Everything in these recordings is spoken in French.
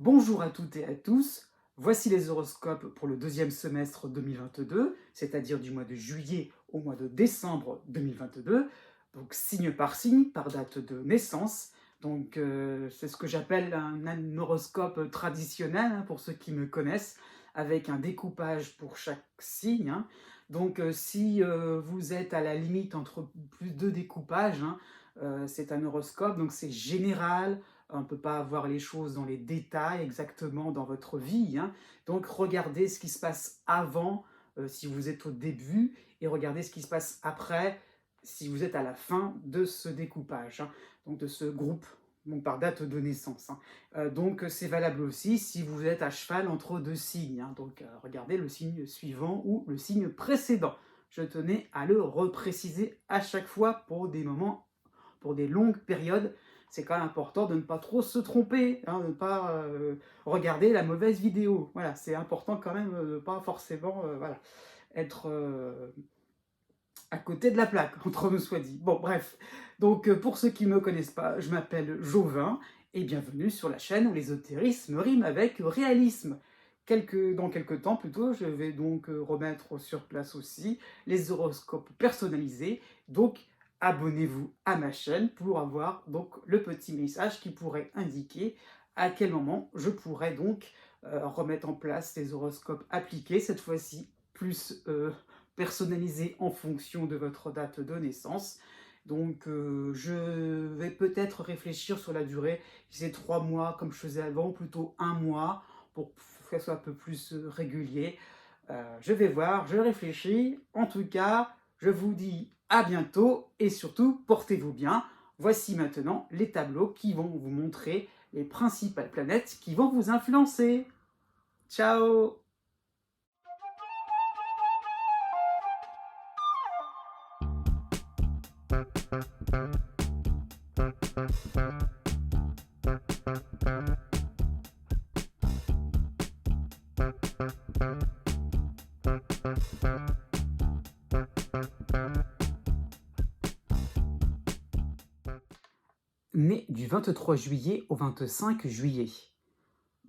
Bonjour à toutes et à tous, voici les horoscopes pour le deuxième semestre 2022, c'est-à-dire du mois de juillet au mois de décembre 2022, donc signe, par date de naissance. Donc c'est ce que j'appelle un horoscope traditionnel, hein, pour ceux qui me connaissent, avec un découpage pour chaque signe, hein. Donc si vous êtes à la limite entre plus de découpages, hein, c'est un horoscope, donc c'est général. On ne peut pas avoir les choses dans les détails exactement dans votre vie, hein. Donc regardez ce qui se passe avant, si vous êtes au début, et regardez ce qui se passe après, si vous êtes à la fin de ce découpage, hein, donc de ce groupe, donc par date de naissance, hein. Donc c'est valable aussi si vous êtes à cheval entre deux signes, hein. Donc regardez le signe suivant ou le signe précédent. Je tenais à le repréciser à chaque fois pour des moments, pour des longues périodes. C'est quand même important de ne pas trop se tromper, hein, de ne pas regarder la mauvaise vidéo. Voilà, c'est important quand même de ne pas forcément voilà, être à côté de la plaque, entre nous soit dit. Bon, bref. Donc, pour ceux qui ne me connaissent pas, je m'appelle Jovin, et bienvenue sur la chaîne où l'ésotérisme rime avec réalisme. Dans quelques temps, plutôt, je vais donc remettre sur place aussi les horoscopes personnalisés. Donc, abonnez-vous à ma chaîne pour avoir donc le petit message qui pourrait indiquer à quel moment je pourrais donc remettre en place les horoscopes appliqués, cette fois-ci plus personnalisé en fonction de votre date de naissance. Donc je vais peut-être réfléchir sur la durée, si c'est 3 mois comme je faisais avant, ou plutôt 1 mois, pour que ce soit un peu plus régulier. Je vais voir, je réfléchis. En tout cas, je vous dis à bientôt et surtout, portez-vous bien. Voici maintenant les tableaux qui vont vous montrer les principales planètes qui vont vous influencer. Ciao! Né du 23 juillet au 25 juillet.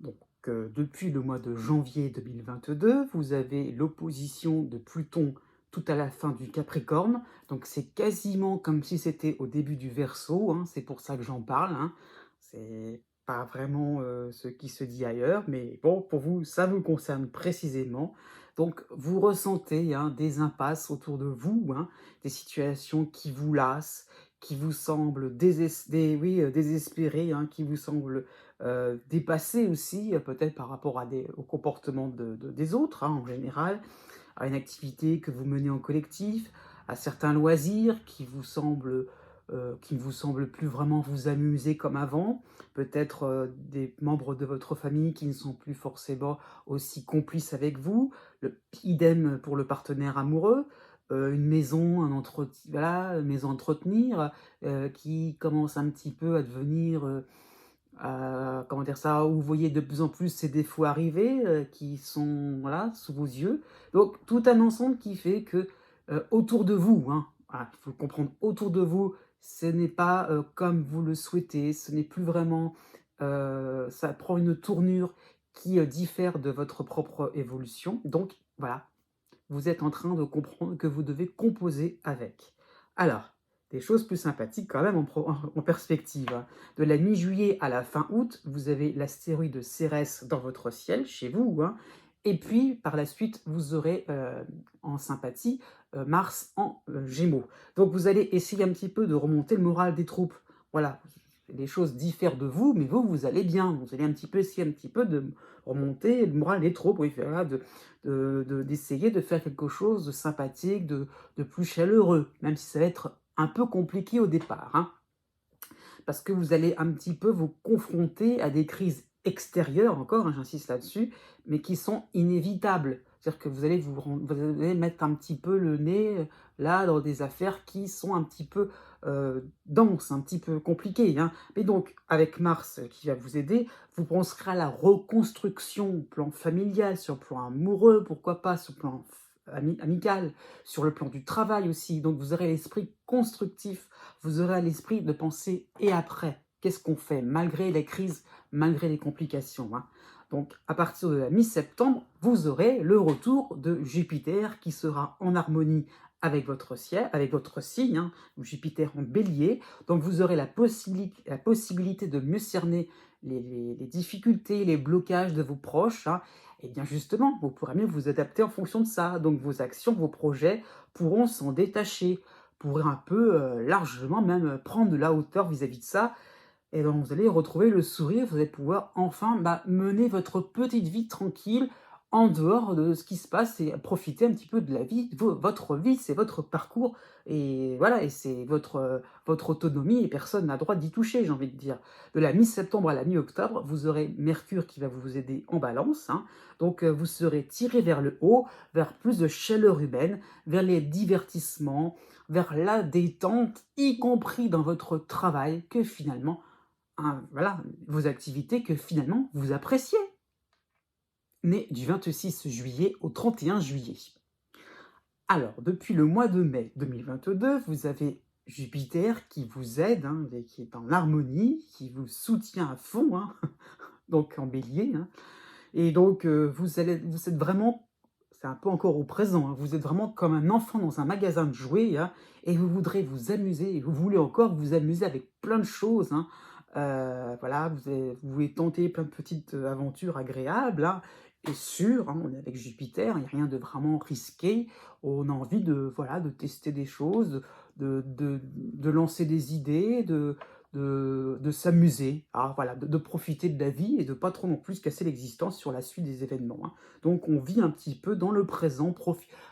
Donc, depuis le mois de janvier 2022, vous avez l'opposition de Pluton tout à la fin du Capricorne. Donc, c'est quasiment comme si c'était au début du Verseau, hein. C'est pour ça que j'en parle, hein. C'est pas vraiment ce qui se dit ailleurs, mais bon, pour vous, ça vous concerne précisément. Donc, vous ressentez, hein, des impasses autour de vous, hein, des situations qui vous lassent, qui vous semblent désespérées, hein, qui vous semblent dépassées aussi, peut-être par rapport au comportement des autres, hein, en général, à une activité que vous menez en collectif, à certains loisirs qui ne vous semblent plus vraiment vous amuser comme avant, peut-être des membres de votre famille qui ne sont plus forcément aussi complices avec vous, idem pour le partenaire amoureux, une maison, voilà, une maison à entretenir, qui commence un petit peu à devenir, comment dire ça? Où vous voyez de plus en plus ces défauts arriver, qui sont, voilà, sous vos yeux. Donc tout un ensemble qui fait que, autour de vous, hein, voilà, il faut le comprendre, autour de vous, ce n'est pas, comme vous le souhaitez, ce n'est plus vraiment, ça prend une tournure qui, diffère de votre propre évolution. Donc voilà, vous êtes en train de comprendre que vous devez composer avec. Alors, des choses plus sympathiques quand même en perspective, hein. De la mi-juillet à la fin août, vous avez l'astéroïde Cérès dans votre ciel, chez vous, hein. Et puis, par la suite, vous aurez en sympathie Mars en Gémeaux. Donc, vous allez essayer un petit peu de remonter le moral des troupes. Voilà, les choses diffèrent de vous, mais vous allez bien. Vous allez un petit peu essayer un petit peu de remonter le moral des troupes, oui, voilà, d'essayer de faire quelque chose de sympathique, de plus chaleureux, même si ça va être un peu compliqué au départ, hein. Parce que vous allez un petit peu vous confronter à des crises extérieures, encore, hein, j'insiste là-dessus, mais qui sont inévitables. C'est-à-dire que vous allez mettre un petit peu le nez là dans des affaires qui sont un petit peu denses, un petit peu compliquées, hein. Mais donc, avec Mars qui va vous aider, vous penserez à la reconstruction au plan familial, sur le plan amoureux, pourquoi pas, sur le plan amical, sur le plan du travail aussi. Donc, vous aurez l'esprit constructif, vous aurez à l'esprit de penser et après. qu'est-ce qu'on fait malgré les crises, malgré les complications, hein. Donc, à partir de la mi-septembre, vous aurez le retour de Jupiter qui sera en harmonie avec votre ciel, avec votre signe, hein, Jupiter en bélier. Donc, vous aurez la possibilité de mieux cerner les difficultés, les blocages de vos proches, hein. Et bien justement, vous pourrez mieux vous adapter en fonction de ça. Donc, vos actions, vos projets pourront s'en détacher, pourront un peu largement même prendre de la hauteur vis-à-vis de ça, et donc vous allez retrouver le sourire, vous allez pouvoir enfin, mener votre petite vie tranquille, en dehors de ce qui se passe et profiter un petit peu de la vie. Votre vie, c'est votre parcours et voilà, et c'est votre autonomie et personne n'a droit d'y toucher, j'ai envie de dire. De la mi-septembre à la mi-octobre, vous aurez Mercure qui va vous aider en Balance, hein. Donc vous serez tiré vers le haut, vers plus de chaleur humaine, vers les divertissements, vers la détente, y compris dans votre travail, que finalement voilà, vos activités que finalement vous appréciez. Né du 26 juillet au 31 juillet. Alors, depuis le mois de mai 2022, vous avez Jupiter qui vous aide, hein, et qui est en harmonie, qui vous soutient à fond, hein, donc en bélier, hein. Et donc, vous êtes vraiment, c'est un peu encore au présent, hein, vous êtes vraiment comme un enfant dans un magasin de jouets, hein, et vous voudrez vous amuser, et vous voulez encore vous amuser avec plein de choses, hein. Voilà, vous voulez tenter plein de petites aventures agréables, hein, et sûres, hein, on est avec Jupiter, il n'y a rien de vraiment risqué. On a envie de, voilà, de tester des choses, de lancer des idées, de s'amuser, voilà, de profiter de la vie et de pas trop non plus se casser l'existence sur la suite des événements, hein. Donc on vit un petit peu dans le présent,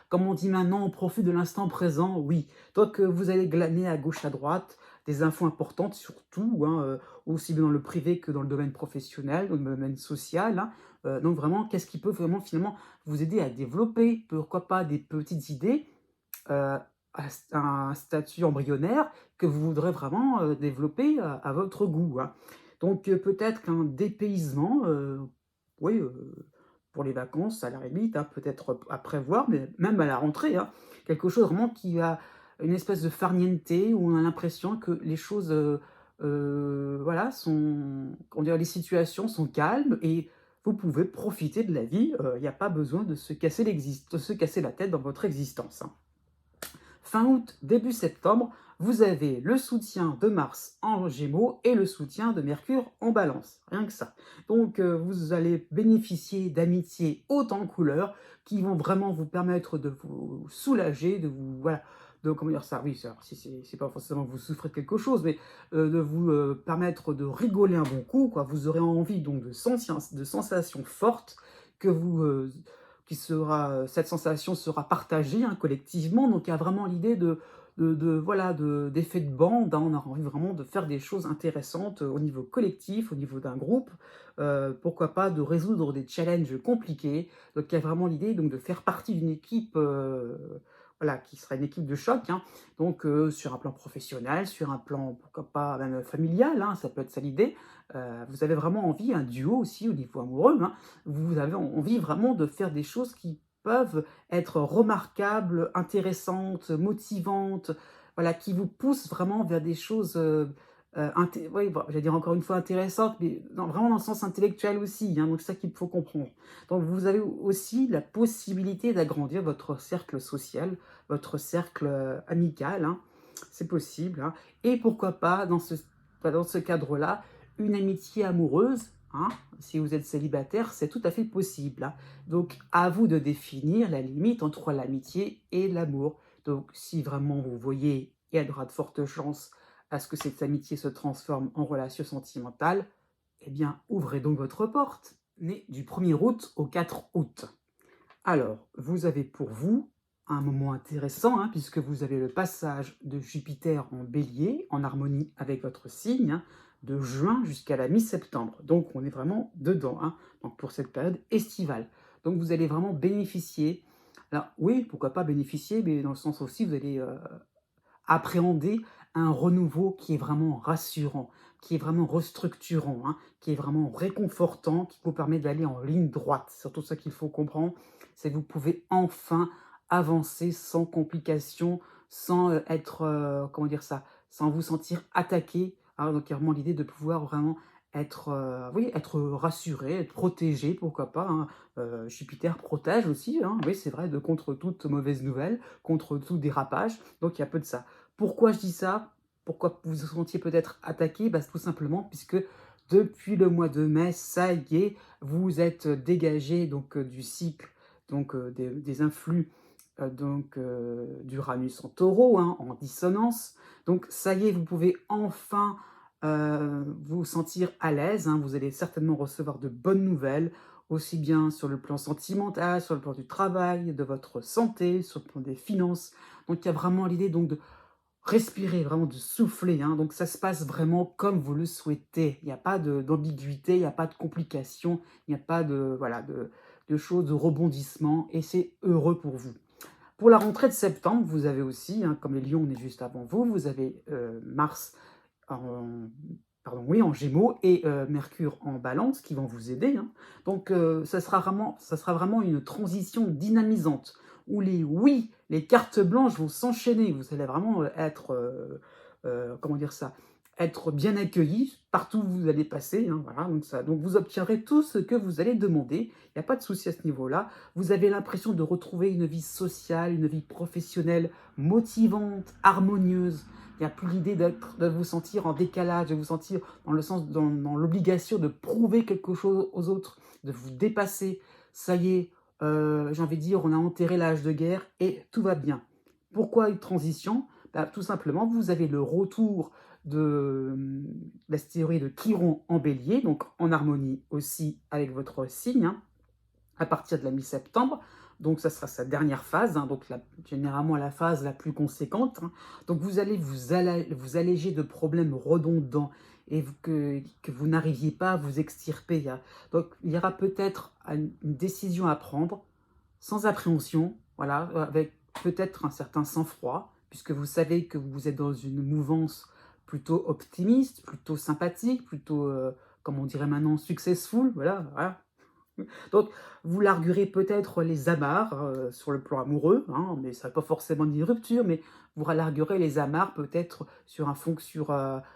comme on dit maintenant, on profite de l'instant présent, oui. Donc vous allez glaner à gauche, à droite, des infos importantes surtout, hein, aussi bien dans le privé que dans le domaine professionnel, dans le domaine social, hein. Donc vraiment, qu'est-ce qui peut vraiment finalement vous aider à développer, pourquoi pas des petites idées, à un statut embryonnaire que vous voudrez vraiment, développer à votre goût, hein. Donc peut-être qu'un dépaysement, oui, pour les vacances à la limite, hein, peut-être à prévoir, mais même à la rentrée, hein. Quelque chose vraiment qui a une espèce de farniente où on a l'impression que les choses, voilà, sont, comment dire? Les situations sont calmes et vous pouvez profiter de la vie, il n'y a pas besoin de se casser la tête dans votre existence, hein. Fin août, début septembre, vous avez le soutien de Mars en Gémeaux et le soutien de Mercure en Balance, rien que ça. Donc vous allez bénéficier d'amitiés hautes en couleurs qui vont vraiment vous permettre de vous soulager, de vous, voilà, de, comment dire ça, oui, si c'est pas forcément que vous souffrez de quelque chose, mais de vous permettre de rigoler un bon coup, quoi. Vous aurez envie donc de sensations fortes que cette sensation sera partagée, hein, collectivement. Donc il y a vraiment l'idée voilà, d'effet de bande, hein. On a envie vraiment de faire des choses intéressantes au niveau collectif, au niveau d'un groupe. Pourquoi pas de résoudre des challenges compliqués. Donc il y a vraiment l'idée donc de faire partie d'une équipe, voilà, qui sera une équipe de choc, hein. Donc sur un plan professionnel, sur un plan pourquoi pas même familial, hein, ça peut être ça l'idée. Vous avez vraiment envie, un duo aussi au niveau amoureux, hein, vous avez envie vraiment de faire des choses qui peuvent être remarquables, intéressantes, motivantes, voilà, qui vous poussent vraiment vers des choses, oui, bon, j'allais dire encore une fois intéressantes, mais vraiment dans le sens intellectuel aussi, hein, donc c'est ça qu'il faut comprendre. Donc vous avez aussi la possibilité d'agrandir votre cercle social, votre cercle amical, hein, c'est possible, hein, et pourquoi pas dans ce cadre-là, une amitié amoureuse, hein, si vous êtes célibataire, c'est tout à fait possible, hein. Donc, à vous de définir la limite entre l'amitié et l'amour. Donc, si vraiment vous voyez, il y a de fortes chances à ce que cette amitié se transforme en relation sentimentale, eh bien, ouvrez donc votre porte. Né du 1er août au 4 août. Alors, vous avez pour vous un moment intéressant, hein, puisque vous avez le passage de Jupiter en bélier, en harmonie avec votre signe, hein, de juin jusqu'à la mi-septembre. Donc, on est vraiment dedans, hein, donc pour cette période estivale. Donc, vous allez vraiment bénéficier. Alors, oui, pourquoi pas bénéficier, mais dans le sens aussi, vous allez appréhender un renouveau qui est vraiment rassurant, qui est vraiment restructurant, hein, qui est vraiment réconfortant, qui vous permet d'aller en ligne droite. C'est surtout ça qu'il faut comprendre, c'est que vous pouvez enfin avancer sans complications, sans être, comment dire ça, sans vous sentir attaqué Donc il y a vraiment l'idée de pouvoir vraiment être, oui, être rassuré, être protégé, pourquoi pas, hein. Jupiter protège aussi, hein, oui, c'est vrai, contre toute mauvaise nouvelle, contre tout dérapage, donc il y a peu de ça. Pourquoi je dis ça? Pourquoi vous vous sentiez peut-être attaqué? Bah, tout simplement puisque depuis le mois de mai, ça y est, vous êtes dégagé donc du cycle, donc des influx d'Uranus en taureau, hein, en dissonance. Donc ça y est, vous pouvez enfin vous sentir à l'aise, hein. Vous allez certainement recevoir de bonnes nouvelles, aussi bien sur le plan sentimental, sur le plan du travail, de votre santé, sur le plan des finances. Donc il y a vraiment l'idée donc de respirer, vraiment de souffler, hein. Donc ça se passe vraiment comme vous le souhaitez. Il n'y a pas d'ambiguïté, il n'y a pas de complications, il n'y a pas de, voilà, de choses, de rebondissements, et c'est heureux pour vous. Pour la rentrée de septembre, vous avez aussi, hein, comme les lions, on est juste avant vous, vous avez Mars en, pardon, oui, en Gémeaux et Mercure en Balance qui vont vous aider, hein. Donc ça sera vraiment une transition dynamisante où les oui, les cartes blanches vont s'enchaîner. Vous allez vraiment être, comment dire ça, être bien accueillis partout où vous allez passer, hein, voilà. Donc vous obtiendrez tout ce que vous allez demander. Il n'y a pas de souci à ce niveau-là. Vous avez l'impression de retrouver une vie sociale, une vie professionnelle motivante, harmonieuse. Il n'y a plus l'idée de vous sentir en décalage, de vous sentir dans le sens, dans l'obligation de prouver quelque chose aux autres, de vous dépasser. Ça y est, j'ai envie de dire, on a enterré l'âge de guerre et tout va bien. Pourquoi une transition? Bah, tout simplement, vous avez le retour de l'astéroïde Chiron en bélier, donc en harmonie aussi avec votre signe, hein, à partir de la mi-septembre. Donc ça sera sa dernière phase, hein, donc généralement la phase la plus conséquente, hein. Donc vous allez vous alléger de problèmes redondants et que vous n'arriviez pas à vous extirper, hein. Donc il y aura peut-être une décision à prendre sans appréhension, voilà, avec peut-être un certain sang-froid, puisque vous savez que vous êtes dans une mouvance plutôt optimiste, plutôt sympathique, plutôt, comme on dirait maintenant, successful, voilà, voilà. Donc, vous larguerez peut-être les amarres sur le plan amoureux, hein, mais ça ne va pas forcément dire rupture, mais vous larguerez les amarres peut-être sur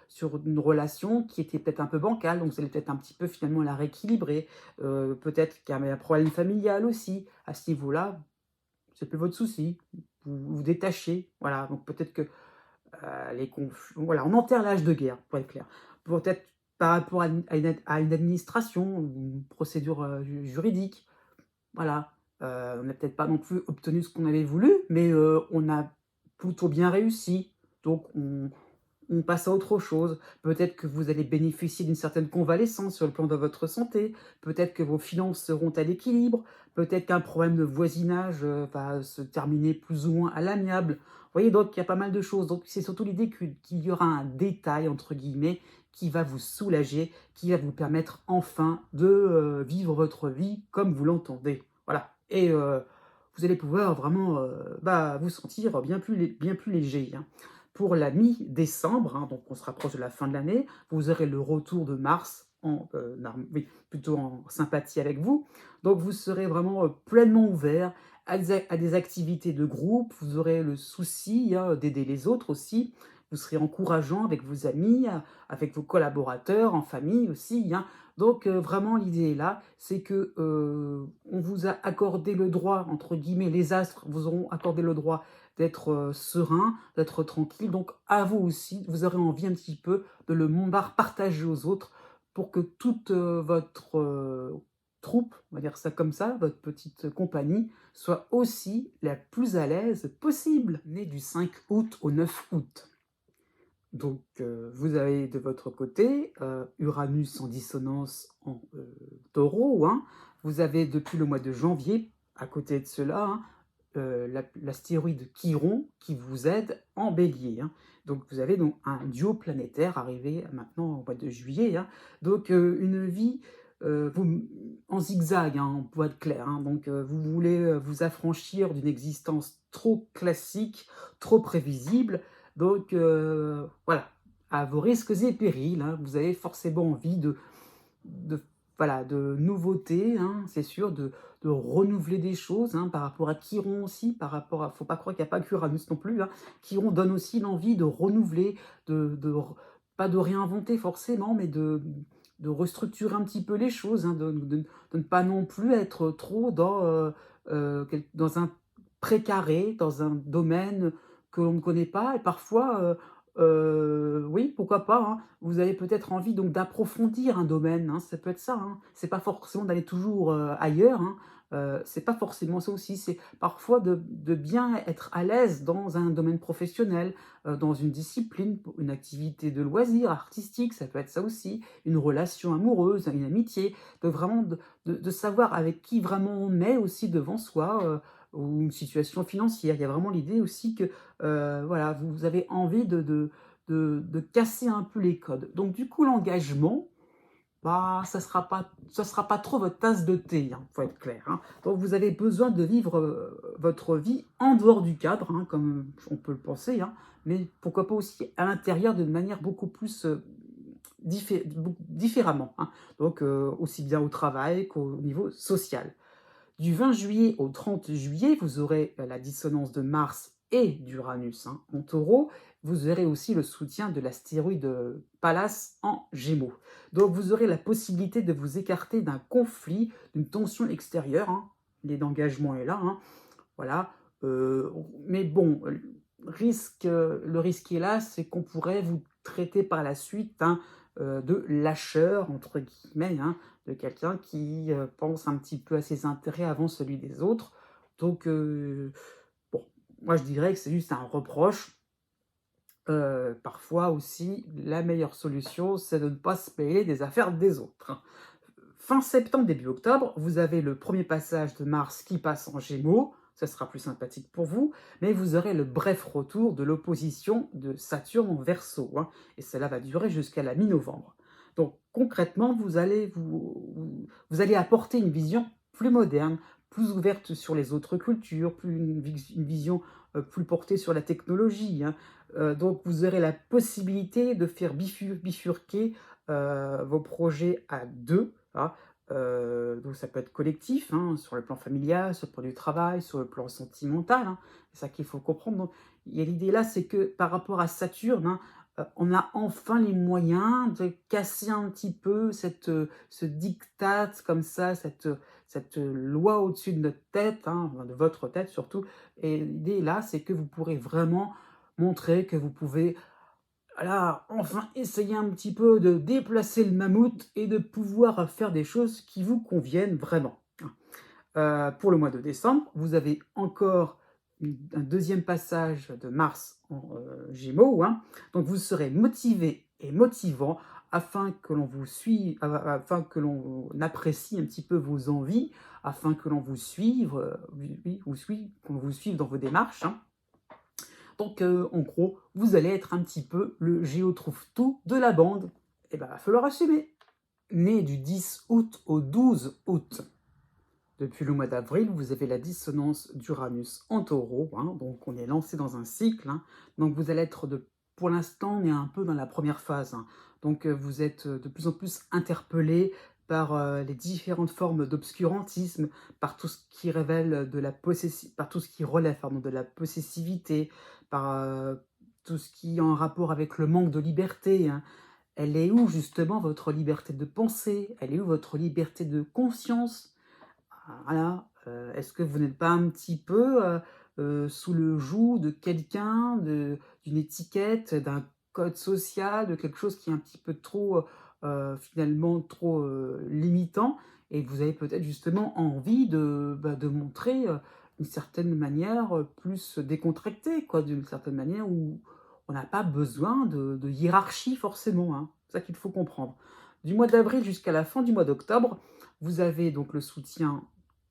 sur une relation qui était peut-être un peu bancale, donc vous allez peut-être un petit peu finalement la rééquilibrer. Peut-être qu'il y a un problème familial aussi. À ce niveau-là, c'est plus votre souci. Vous vous détachez, voilà. Donc peut-être que voilà, on enterre l'âge de guerre, pour être clair. Peut-être par rapport à une administration ou une procédure juridique, voilà. On n'a peut-être pas non plus obtenu ce qu'on avait voulu, mais on a plutôt bien réussi. Donc on passe à autre chose. Peut-être que vous allez bénéficier d'une certaine convalescence sur le plan de votre santé. Peut-être que vos finances seront à l'équilibre. Peut-être qu'un problème de voisinage va se terminer plus ou moins à l'amiable. Vous voyez, donc il y a pas mal de choses. Donc c'est surtout l'idée qu'il y aura un détail, entre guillemets, qui va vous soulager, qui va vous permettre enfin de vivre votre vie comme vous l'entendez. Voilà. Et vous allez pouvoir vraiment vous sentir bien plus léger, hein. Pour la mi-décembre, hein, donc on se rapproche de la fin de l'année, vous aurez le retour de Mars oui, plutôt en sympathie avec vous. Donc vous serez vraiment pleinement ouvert à des activités de groupe. Vous aurez le souci, hein, d'aider les autres aussi. Vous serez encourageant avec vos amis, avec vos collaborateurs, en famille aussi, hein. Donc vraiment l'idée est là, c'est que on vous a accordé le droit, entre guillemets, les astres vous auront accordé le droit d'être serein, d'être tranquille. Donc à vous aussi, vous aurez envie un petit peu de le partager aux autres pour que toute votre troupe, on va dire ça comme ça, votre petite compagnie, soit aussi la plus à l'aise possible. Né du 5 août au 9 août. Donc, vous avez de votre côté Uranus en dissonance en taureau, hein. Vous avez depuis le mois de janvier, à côté de cela, hein, l'astéroïde Chiron qui vous aide en bélier, hein. Donc vous avez donc un duo planétaire arrivé maintenant au mois de juillet, hein. Donc une vie en zigzag, hein, pour être clair, hein. Donc vous voulez vous affranchir d'une existence trop classique, trop prévisible. Donc voilà, à vos risques et périls, hein, vous avez forcément envie de voilà, de nouveautés, hein, c'est sûr, de renouveler des choses, hein, par rapport à Chiron aussi, par rapport à faut pas croire qu'il y a pas qu'Uranus non plus, hein. Chiron donne aussi l'envie de renouveler, de pas de réinventer forcément, mais de restructurer un petit peu les choses, hein, de ne pas non plus être trop dans un précaré, dans un domaine que l'on ne connaît pas et parfois, oui, pourquoi pas, hein, vous avez peut-être envie donc d'approfondir un domaine, hein, ça peut être ça, hein. C'est pas forcément d'aller toujours, ailleurs, hein, c'est pas forcément ça aussi, c'est parfois de bien être à l'aise dans un domaine professionnel, dans une discipline, une activité de loisir artistique, ça peut être ça aussi, une relation amoureuse, une amitié, de vraiment de savoir avec qui vraiment on est aussi devant soi, ou une situation financière. Il y a vraiment l'idée aussi que, voilà, vous avez envie de casser un peu les codes. Donc du coup, l'engagement, bah, ça sera pas trop votre tasse de thé, hein, faut être clair, hein. Donc vous avez besoin de vivre, votre vie en dehors du cadre, hein, comme on peut le penser, hein, mais pourquoi pas aussi à l'intérieur de manière beaucoup plus, différemment, hein. Donc aussi bien au travail qu'au niveau social. Du 20 juillet au 30 juillet, vous aurez la dissonance de Mars et d'Uranus, hein, en taureau. Vous aurez aussi le soutien de l'astéroïde Pallas en gémeaux. Donc vous aurez la possibilité de vous écarter d'un conflit, d'une tension extérieure, hein. L'idée d'engagement est là, hein, voilà. Euh, mais bon, le risque est là, c'est qu'on pourrait vous traiter par la suite, hein, de lâcheur, entre guillemets, hein, de quelqu'un qui pense un petit peu à ses intérêts avant celui des autres. Donc, bon, moi je dirais que c'est juste un reproche. Parfois aussi, la meilleure solution, c'est de ne pas se mêler des affaires des autres, hein. Fin septembre, début octobre, vous avez le premier passage de Mars qui passe en Gémeaux, ça sera plus sympathique pour vous, mais vous aurez le bref retour de l'opposition de Saturne en Verseau, hein, et cela va durer jusqu'à la mi-novembre. Donc concrètement, vous allez apporter une vision plus moderne, plus ouverte sur les autres cultures, une vision plus portée sur la technologie, hein. Donc vous aurez la possibilité de faire bifurquer vos projets à deux, hein. Donc ça peut être collectif, hein, sur le plan familial, sur le plan du travail, sur le plan sentimental, hein. C'est ça qu'il faut comprendre. Donc il y a l'idée là, c'est que par rapport à Saturne, hein, on a enfin les moyens de casser un petit peu ce diktat comme ça, cette loi au-dessus de notre tête, hein, enfin de votre tête surtout. Et l'idée là, c'est que vous pourrez vraiment montrer que vous pouvez, voilà, enfin essayer un petit peu de déplacer le mammouth et de pouvoir faire des choses qui vous conviennent vraiment. Pour le mois de décembre, vous avez encore un deuxième passage de Mars en Gémeaux, hein. Donc vous serez motivé et motivant afin que l'on vous suive, afin que l'on apprécie un petit peu vos envies, afin que l'on vous suive, oui, oui, qu'on vous suive dans vos démarches, hein. Donc, en gros, vous allez être un petit peu le Géo trouve tout de la bande. Et ben, va falloir assumer. Né du 10 août au 12 août, depuis le mois d'avril, vous avez la dissonance d'Uranus en taureau, hein, donc on est lancé dans un cycle, hein. Donc vous allez être pour l'instant, on est un peu dans la première phase, hein. Donc vous êtes de plus en plus interpellé par les différentes formes d'obscurantisme, par tout ce qui révèle par tout ce qui relève, pardon, de la possessivité, par tout ce qui est en rapport avec le manque de liberté, hein. Elle est où justement votre liberté de penser? Elle est où votre liberté de conscience? Voilà, est-ce que vous n'êtes pas un petit peu, sous le joug de quelqu'un, d'une étiquette, d'un code social, de quelque chose qui est un petit peu trop, finalement trop, limitant et vous avez peut-être justement envie de montrer, une certaine manière, plus décontractée quoi, d'une certaine manière où on n'a pas besoin de hiérarchie forcément, hein. C'est ça qu'il faut comprendre. Du mois d'avril jusqu'à la fin du mois d'octobre, vous avez donc le soutien.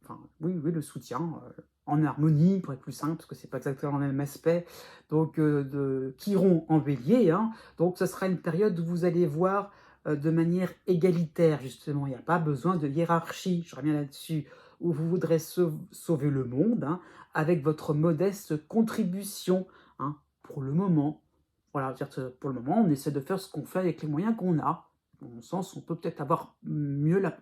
Enfin, oui, oui, le soutien, en harmonie, pour être plus simple, parce que c'est pas exactement le même aspect, donc de Chiron en Bélier, hein. Donc ce sera une période où vous allez voir, de manière égalitaire justement. Il n'y a pas besoin de hiérarchie, je reviens là-dessus, où vous voudrez sauver le monde, hein, avec votre modeste contribution, hein, pour le moment. Voilà, dire que pour le moment, on essaie de faire ce qu'on fait avec les moyens qu'on a. Dans mon sens, on peut peut-être avoir mieux là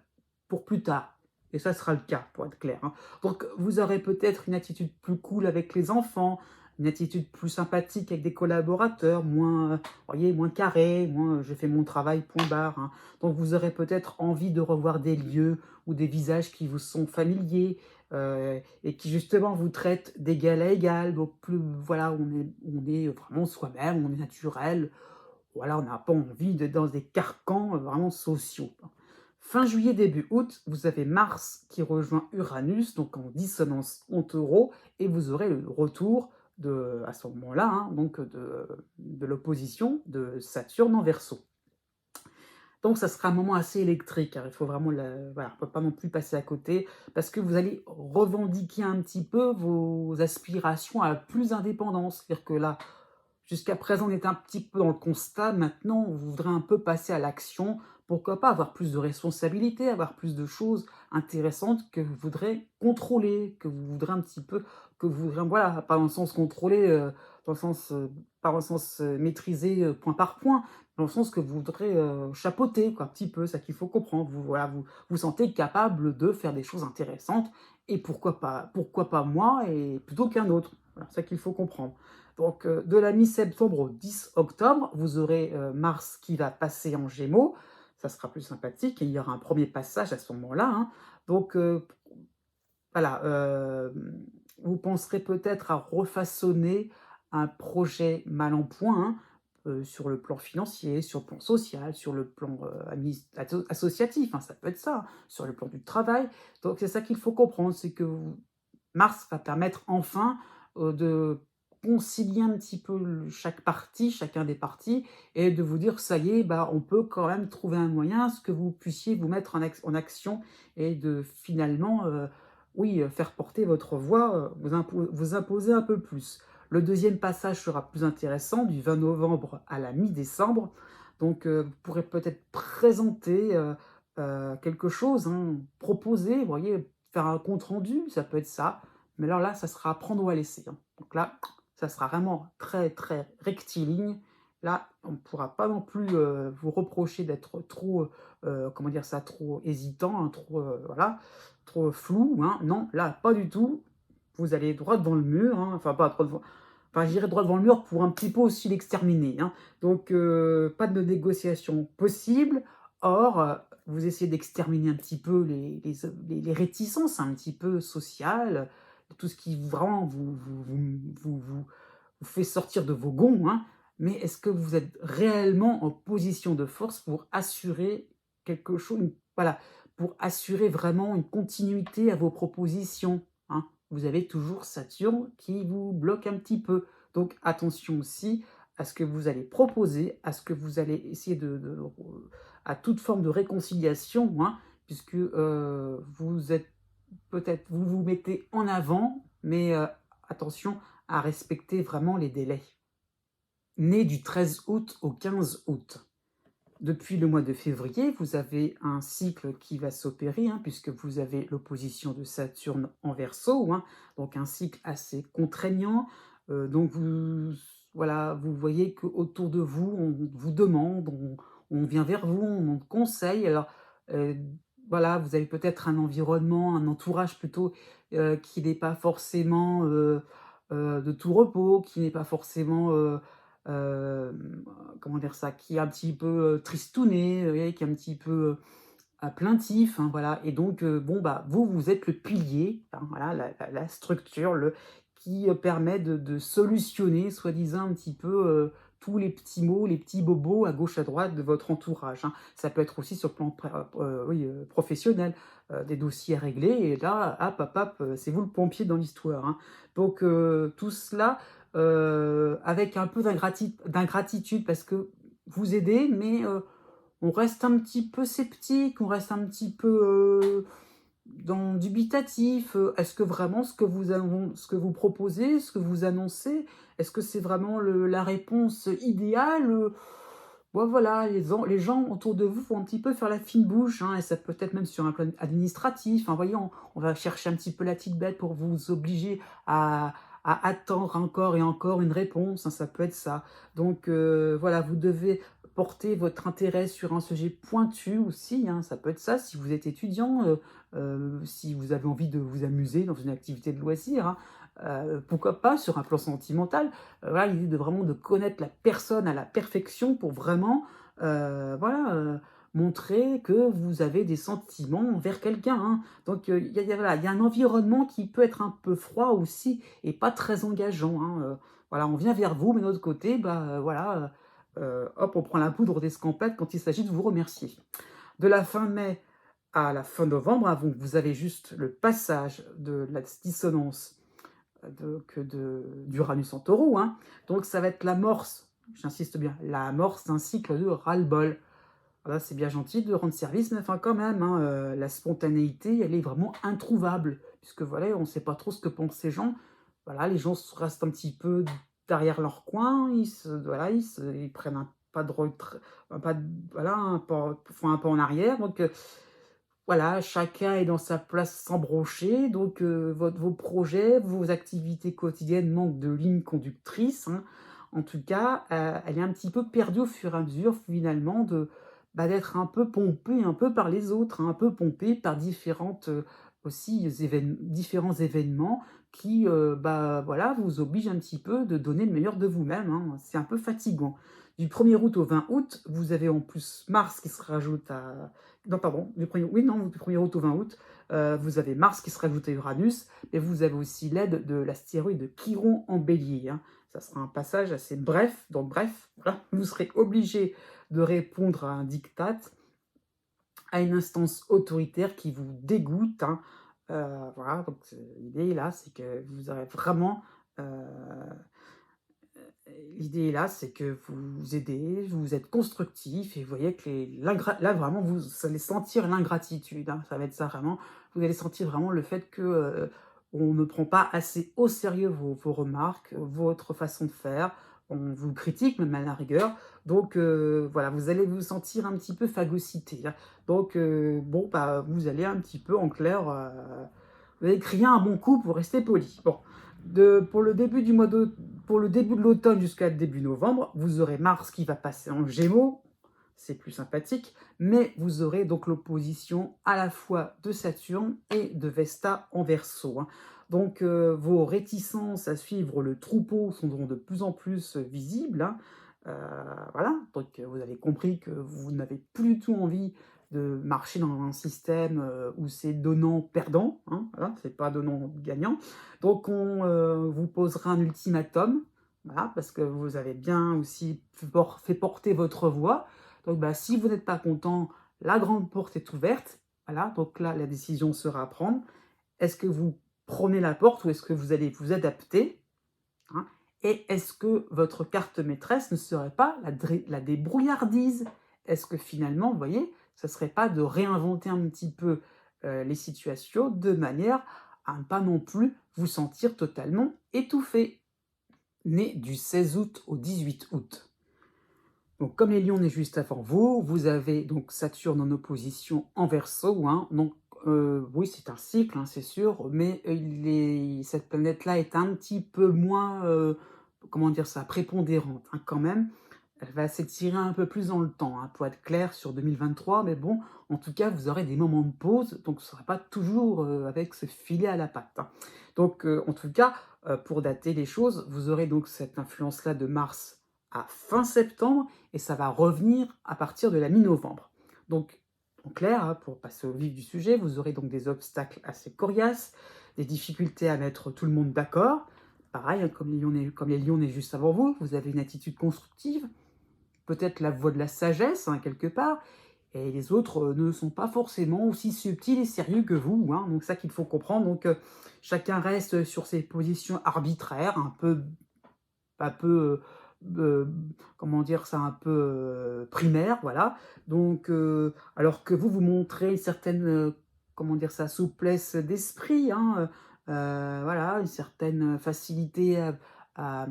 pour plus tard. Et ça sera le cas, pour être clair, hein. Donc, vous aurez peut-être une attitude plus cool avec les enfants, une attitude plus sympathique avec des collaborateurs, moins, voyez, moins carré, moins je fais mon travail, point barre, hein. Donc vous aurez peut-être envie de revoir des lieux ou des visages qui vous sont familiers, et qui justement vous traitent d'égal à égal. Donc plus voilà, on est vraiment soi-même, on est naturel. Voilà, on n'a pas envie d'être dans des carcans, vraiment sociaux. Fin juillet, début août, vous avez Mars qui rejoint Uranus, donc en dissonance en Taureau, et vous aurez le retour à ce moment-là, hein, donc de l'opposition de Saturne en Verseau. Donc ça sera un moment assez électrique, hein, il faut vraiment voilà, on ne peut pas non plus passer à côté, parce que vous allez revendiquer un petit peu vos aspirations à plus d'indépendance. C'est-à-dire que là, jusqu'à présent, on était un petit peu dans le constat. Maintenant, on voudrait un peu passer à l'action. Pourquoi pas avoir plus de responsabilités, avoir plus de choses intéressantes que vous voudrez contrôler, que vous voudrez un petit peu, que vous voudrez, voilà, pas dans le sens contrôler, dans le sens, pas dans le sens maîtriser point par point, dans le sens que vous voudrez chapeauter, quoi, un petit peu, ça qu'il faut comprendre. Vous, voilà, vous sentez capable de faire des choses intéressantes, et pourquoi pas moi, et plutôt qu'un autre. Voilà, c'est ça qu'il faut comprendre. Donc, de la mi-septembre au 10 octobre, vous aurez Mars qui va passer en Gémeaux. Ça sera plus sympathique et il y aura un premier passage à ce moment-là, hein. Donc, voilà, vous penserez peut-être à refaçonner un projet mal en point, hein, sur le plan financier, sur le plan social, sur le plan associatif, hein, ça peut être ça, hein, sur le plan du travail. Donc, c'est ça qu'il faut comprendre, c'est que Mars va permettre enfin de concilier un petit peu chaque partie, chacun des parties, et de vous dire, ça y est, bah, on peut quand même trouver un moyen, à ce que vous puissiez vous mettre en action, et de finalement, oui, faire porter votre voix, vous imposer un peu plus. Le deuxième passage sera plus intéressant, du 20 novembre à la mi-décembre. Donc, vous pourrez peut-être présenter quelque chose, hein, proposer, vous voyez, faire un compte rendu, ça peut être ça. Mais alors là, ça sera à prendre ou à laisser, hein. Donc là, ça sera vraiment très, très rectiligne. Là, on ne pourra pas non plus vous reprocher d'être trop, comment dire ça, trop hésitant, hein, trop, voilà, trop flou, hein. Non, là, pas du tout. Vous allez droit devant le mur, hein. Enfin, pas droit devant. Enfin, j'irai droit devant le mur pour un petit peu aussi l'exterminer, hein. Donc, pas de négociation possible. Or, vous essayez d'exterminer un petit peu les réticences un petit peu sociales, tout ce qui vraiment vous fait sortir de vos gonds, hein. Mais est-ce que vous êtes réellement en position de force pour assurer quelque chose, voilà, pour assurer vraiment une continuité à vos propositions, hein? Vous avez toujours Saturne qui vous bloque un petit peu. Donc attention aussi à ce que vous allez proposer, à ce que vous allez essayer à toute forme de réconciliation, hein, puisque vous êtes peut-être, vous vous mettez en avant, mais attention à respecter vraiment les délais. Né du 13 août au 15 août. Depuis le mois de février, vous avez un cycle qui va s'opérer, hein, puisque vous avez l'opposition de Saturne en Verseau, hein, donc un cycle assez contraignant. Donc voilà, vous voyez qu'autour de vous, on vous demande, on vient vers vous, on demande conseil. Alors euh, voilà, vous avez peut-être un environnement, un entourage plutôt, qui n'est pas forcément de tout repos, qui n'est pas forcément comment dire ça? Qui est un petit peu, tristouné, vous voyez? Qui est un petit peu, plaintif, hein, voilà. Et donc, bon, bah, vous êtes le pilier, hein, voilà, la structure, qui, permet de solutionner, soi-disant, un petit peu, tous les petits maux, les petits bobos à gauche, à droite de votre entourage, hein. Ça peut être aussi sur le plan oui, professionnel, des dossiers à régler, et là, hop, hop, hop, c'est vous le pompier dans l'histoire, hein. Donc, tout cela, avec un peu d'ingratitude, parce que vous aidez, mais on reste un petit peu sceptique, on reste un petit peu dans dubitatif. Est-ce que vraiment ce que vous proposez, ce que vous annoncez, est-ce que c'est vraiment la réponse idéale? Ouais, voilà, les gens autour de vous vont un petit peu faire la fine bouche, hein, et ça peut être même sur un plan administratif. Hein, voyez, on va chercher un petit peu la petite bête pour vous obliger à attendre encore et encore une réponse, hein, ça peut être ça. Donc voilà, vous devez porter votre intérêt sur un sujet pointu aussi, hein, ça peut être ça, si vous êtes étudiant, si vous avez envie de vous amuser dans une activité de loisir, hein. pourquoi pas sur un plan sentimental. Voilà, l'idée de vraiment de connaître la personne à la perfection pour vraiment, voilà, montrer que vous avez des sentiments envers quelqu'un, hein. Donc, voilà, il y a un environnement qui peut être un peu froid aussi et pas très engageant, hein, voilà, on vient vers vous, mais de l'autre côté, bah, voilà, hop, on prend la poudre d'escampette quand il s'agit de vous remercier. De la fin mai à la fin novembre, hein, donc vous avez juste le passage de la dissonance d'Uranus en taureau, hein. Donc ça va être l'amorce, j'insiste bien, l'amorce d'un cycle de ras-le-bol. Voilà, c'est bien gentil de rendre service, mais enfin quand même, hein, la spontanéité, elle est vraiment introuvable, puisque voilà, on ne sait pas trop ce que pensent ces gens. Voilà, les gens restent un petit peu derrière leur coin, voilà, ils prennent un pas de retrait, un pas de, voilà, font un pas en arrière. Donc voilà, chacun est dans sa place sans brocher. Donc vos projets, vos activités quotidiennes manquent de ligne conductrice, hein. En tout cas, elle est un petit peu perdue au fur et à mesure finalement d'être un peu pompée un peu par les autres, hein, un peu pompée par différentes, aussi différents événements qui, bah, voilà, vous obligent un petit peu de donner le meilleur de vous-même, hein. C'est un peu fatigant. Du 1er août au 20 août, vous avez en plus Mars qui se rajoute à non, pardon, du 1er, oui, non, du 1er août au 20 août, vous avez Mars qui se rajoute à Uranus, et vous avez aussi l'aide de l'astéroïde Chiron en Bélier, hein. Ça sera un passage assez bref, donc bref, voilà, vous serez obligé de répondre à un diktat, à une instance autoritaire qui vous dégoûte, hein. Voilà, donc l'idée là, c'est que vous aurez vraiment, heu l'idée est là, c'est que vous aidez, vous êtes constructif et vous voyez que là vraiment vous allez sentir l'ingratitude, hein, ça va être ça vraiment. Vous allez sentir vraiment le fait que, on ne prend pas assez au sérieux vos remarques, votre façon de faire. On vous critique même à la rigueur. Donc, voilà, vous allez vous sentir un petit peu phagocyté, hein. Donc, bon, bah, vous allez un petit peu en clair, vous allez crier un bon coup pour rester poli. Bon, pour le début du mois de pour le début de l'automne jusqu'à début novembre, vous aurez Mars qui va passer en Gémeaux, c'est plus sympathique, mais vous aurez donc l'opposition à la fois de Saturne et de Vesta en Verseau, hein. Donc vos réticences à suivre le troupeau seront de plus en plus visibles, hein. Voilà, donc vous avez compris que vous n'avez plus du tout envie de marcher dans un système où c'est donnant-perdant, hein, voilà, c'est pas donnant-gagnant. Donc on vous posera un ultimatum, voilà, parce que vous avez bien aussi fait porter votre voix. Donc bah, si vous n'êtes pas content, la grande porte est ouverte. Voilà, donc là, la décision sera à prendre. Est-ce que vous prenez la porte ou est-ce que vous allez vous adapter, hein? Et est-ce que votre carte maîtresse ne serait pas la débrouillardise? Est-ce que finalement, vous voyez, ce ne serait pas de réinventer un petit peu les situations de manière à ne pas non plus vous sentir totalement étouffé? Né du 16 août au 18 août. Donc, comme les lions est juste avant vous, vous avez donc Saturne en opposition en Verseau, hein. Donc, oui, c'est un cycle, hein, c'est sûr, mais cette planète-là est un petit peu moins, comment dire ça, prépondérante, hein, quand même. Elle va s'étirer un peu plus dans le temps, hein, pour être clair, sur 2023, mais bon, en tout cas, vous aurez des moments de pause, donc ce ne sera pas toujours avec ce filet à la patte, hein. Donc, en tout cas, pour dater les choses, vous aurez donc cette influence-là de Mars à fin septembre, et ça va revenir à partir de la mi-novembre. Donc, en clair, hein, pour passer au vif du sujet, vous aurez donc des obstacles assez coriaces, des difficultés à mettre tout le monde d'accord. Pareil, hein, comme les lions nés juste avant vous, vous avez une attitude constructive, peut-être la voix de la sagesse, hein, quelque part, et les autres ne sont pas forcément aussi subtils et sérieux que vous, hein, donc ça qu'il faut comprendre. Donc chacun reste sur ses positions arbitraires, un peu, comment dire ça, un peu primaire, voilà. Donc, alors que vous montrez une certaine, comment dire ça, souplesse d'esprit, hein, voilà, une certaine facilité à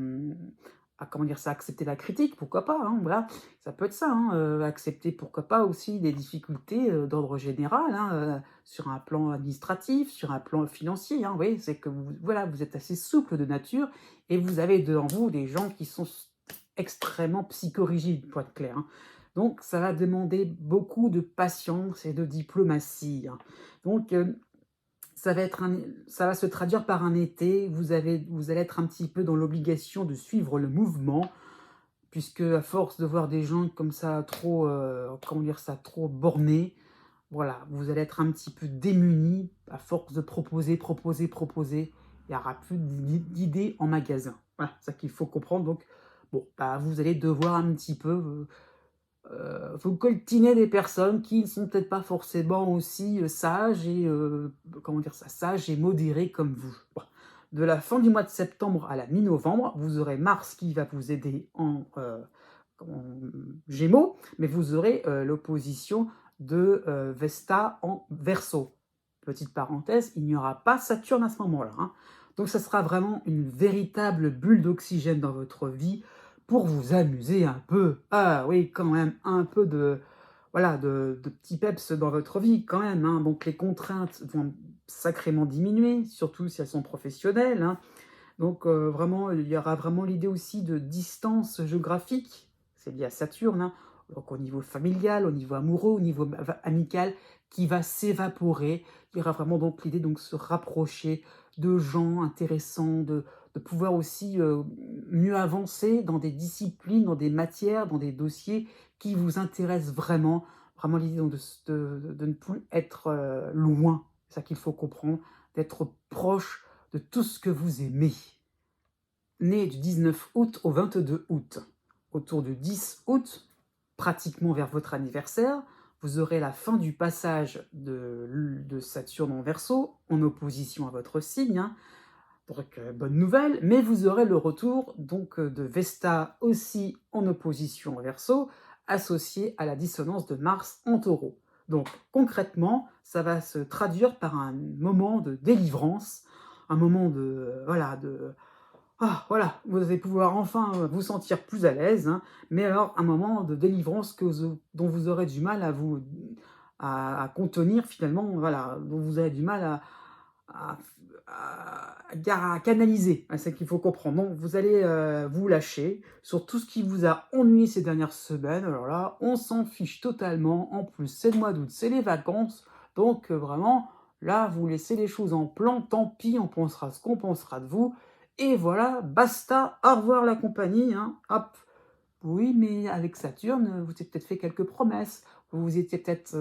comment dire ça, accepter la critique, pourquoi pas, hein, voilà. Ça peut être ça, hein, accepter, pourquoi pas, aussi des difficultés d'ordre général, hein, sur un plan administratif, sur un plan financier, hein, vous voyez, c'est que voilà, vous êtes assez souple de nature et vous avez devant vous des gens qui sont extrêmement psychorigides, pour être clair, hein. Donc ça va demander beaucoup de patience et de diplomatie, hein. Donc ça va se traduire par un été, vous allez être un petit peu dans l'obligation de suivre le mouvement, puisque à force de voir des gens comme ça trop, comment dire ça? Trop bornés, voilà, vous allez être un petit peu démunis à force de proposer, proposer, proposer. Il y aura plus d'idées en magasin. Voilà, c'est ça qu'il faut comprendre donc bon, bah, vous allez devoir un petit peu, vous coltinez des personnes qui ne sont peut-être pas forcément aussi, sages et comment dire ça? Sages et modérées comme vous. Voilà. De la fin du mois de septembre à la mi-novembre, vous aurez Mars qui va vous aider en Gémeaux, mais vous aurez, l'opposition de, Vesta en Verseau. Petite parenthèse, il n'y aura pas Saturne à ce moment-là, hein. Donc ça sera vraiment une véritable bulle d'oxygène dans votre vie pour vous amuser un peu. Ah oui, quand même, un peu de voilà, de petit peps dans votre vie quand même, hein. Donc les contraintes vont sacrément diminuer, surtout si elles sont professionnelles, hein. Donc vraiment, il y aura vraiment l'idée aussi de distance géographique, c'est lié à Saturne, hein, donc au niveau familial, au niveau amoureux, au niveau amical, qui va s'évaporer. Il y aura vraiment donc l'idée donc se rapprocher de gens intéressants, de pouvoir aussi, mieux avancer dans des disciplines, dans des matières, dans des dossiers qui vous intéressent vraiment. Vraiment l'idée donc de ne plus être, loin, c'est ça qu'il faut comprendre, d'être proche de tout ce que vous aimez. Né du 19 août au 22 août, autour du 10 août, pratiquement vers votre anniversaire, vous aurez la fin du passage de Saturne en Verseau, en opposition à votre signe, hein. Donc, bonne nouvelle, mais vous aurez le retour donc de Vesta aussi en opposition en Verseau, associé à la dissonance de Mars en Taureau. Donc concrètement, ça va se traduire par un moment de délivrance, un moment de, voilà, voilà, vous allez pouvoir enfin, vous sentir plus à l'aise, hein, mais alors un moment de délivrance dont vous aurez du mal à contenir finalement, voilà, dont vous avez du mal à à canaliser. C'est ça qu'il faut comprendre. Donc vous allez, vous lâcher sur tout ce qui vous a ennuyé ces dernières semaines. Alors là, on s'en fiche totalement. En plus, c'est le mois d'août, c'est les vacances. Donc vraiment, là, vous laissez les choses en plan. Tant pis, on pensera ce qu'on pensera de vous. Et voilà, basta, au revoir la compagnie, hein. Hop. Oui, mais avec Saturne, vous avez peut-être fait quelques promesses. Vous vous étiez peut-être,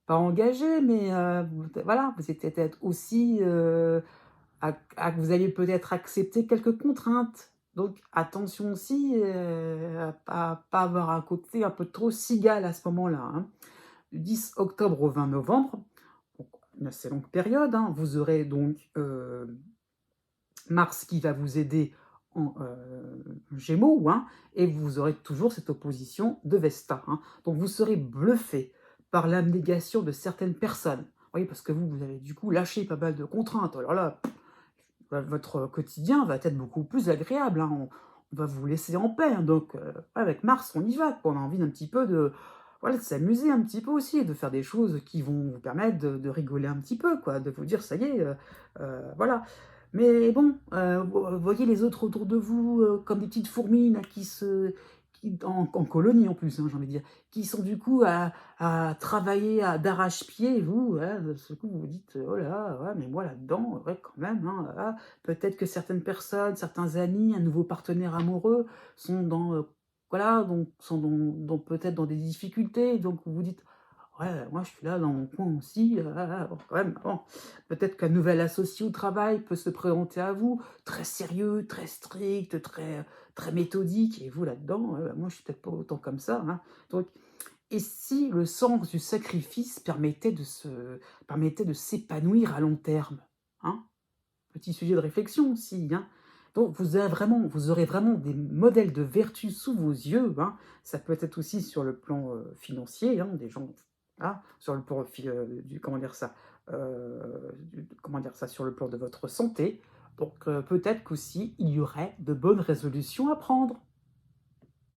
pas engagé, mais voilà, vous étiez peut-être aussi, vous allez peut-être accepter quelques contraintes. Donc attention aussi, à pas avoir un côté un peu trop cigale à ce moment-là, hein. Du 10 octobre au 20 novembre, donc une assez longue période, hein, vous aurez donc, Mars qui va vous aider en Gémeaux, hein, et vous aurez toujours cette opposition de Vesta, hein. Donc vous serez bluffé par l'abnégation de certaines personnes. Oui, parce que vous avez du coup lâché pas mal de contraintes. Alors là, votre quotidien va être beaucoup plus agréable, hein. On va vous laisser en paix, hein. Donc avec Mars, on y va, quoi. On a envie d'un petit peu de voilà, de s'amuser un petit peu aussi, de faire des choses qui vont vous permettre de rigoler un petit peu, quoi, de vous dire: «Ça y est, voilà». Mais bon, voyez les autres autour de vous, comme des petites fourmis là qui en colonie en plus, hein, j'ai envie de dire, qui sont du coup à travailler d'arrache-pied et vous, ouais, de ce coup vous vous dites: «Oh là, ouais, mais moi là-dedans, ouais quand même, hein, ah». Peut-être que certaines personnes, certains amis, un nouveau partenaire amoureux sont dans, voilà, donc sont dans peut-être dans des difficultés, donc vous vous dites: «Ouais, moi je suis là dans mon coin aussi, bon quand même, bon». Peut-être qu'un nouvel associé au travail peut se présenter à vous, très sérieux, très strict, très méthodique et vous là-dedans, moi je suis peut-être pas autant comme ça, hein. Donc et si le sens du sacrifice permettait de s'épanouir à long terme? Hein? Petit sujet de réflexion aussi, hein. Donc vous aurez vraiment des modèles de vertu sous vos yeux, hein. Ça peut être aussi sur le plan, financier, hein, des gens voilà, sur le plan du comment dire ça? Comment dire ça? Sur le plan de votre santé. Donc peut-être qu'aussi il y aurait de bonnes résolutions à prendre.